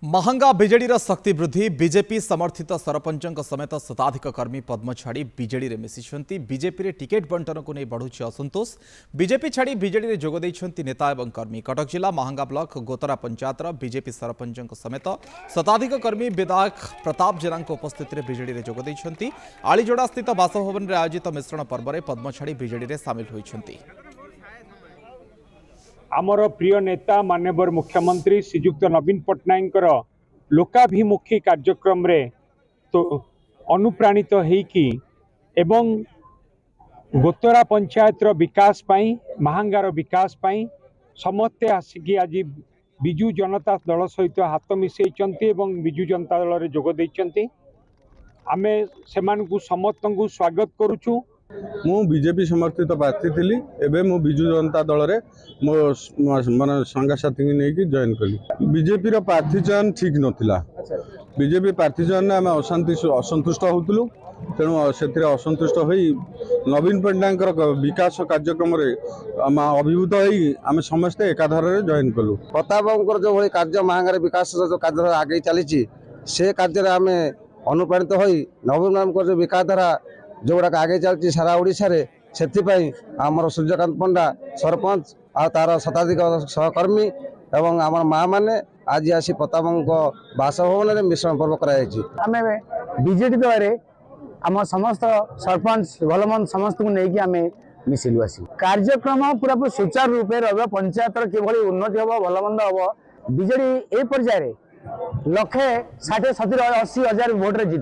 महंगा विजेडी शक्ति वृद्धि बीजेपी समर्थित सरपंच समेत शताधिक कर्मी पद्म छाड़ी बीजेडी रे मिशिछंती। बीजेपी रे टिकेट बंटन को नहीं बढ़ुछि असंतोष। बीजेपी छाड़ी बीजेडी रे जोग दैछंती नेता एवं कर्मी। कटक जिला महंगा ब्लॉक गोतरा पंचायत बीजेपी सरपंच समेत शताधिक कर्मी विधायक प्रताप जेना उपस्थित में बीजेडी रे जोग दैछंती। आलीजोड़ा स्थित बासभवन में आयोजित मिश्रण पर्व में पद्म छाड़ी बीजेडी रे शामिल होइछंती। आमर प्रिय नेता माननीय मुख्यमंत्री श्रीजुक्त नवीन पट्टनायक लोकाभिमुखी कार्यक्रम रे तो अनुप्राणित होइकी एवं गोतरा पंचायत विकास पाई महांगार विकास पाई समस्ते आसिकी आज विजु जनता दल सहित हाथ मिसैचंती एवं विजु जनता दल रे जोग दैचंती। आमे सेमानकु समस्त को स्वागत करूछु। मु बीजेपी समर्थित प्रार्थी थी एवं मु विजु जनता दल रे मो माने सांगसाथी नहीं जॉइन कली। बीजेपी रो प्रार्थी चयन ठीक नथिला। बीजेपी प्रार्थी चयन आम असंतुष्ट होतलु। तेणु से असंतुष्ट हो नवीन पट्टनायक विकास कार्यक्रम आम अभिभूत होम समस्ते एकाधार जॉइन कलु। प्रताप जो भाई कार्य महांगार विकास जो कार्य आगे चली से कार्य आम अनुप्राणित हो नवीन मैम जो विकास धारा जो गुड़ाक आगे चलती सारा ओडिशा रे से आमर सूर्यकांत पंडा सरपंच आ तार शताधिक सहकर्मी एवं आम माँ मैंने आज आसी प्रताप बासभवन में मिश्रण पर्व कराई। बीजेडी दल आम समस्त सरपंच भलमंद समस्त को लेकिन आम मिसिलु आसी कार्यक्रम पूरा सुचारू रूपे रहा। पंचायत किभली उन्नति हम भलमंद हम बीजेडी ए पर्यायर 1,60,70,80,000 भोट रे जीत।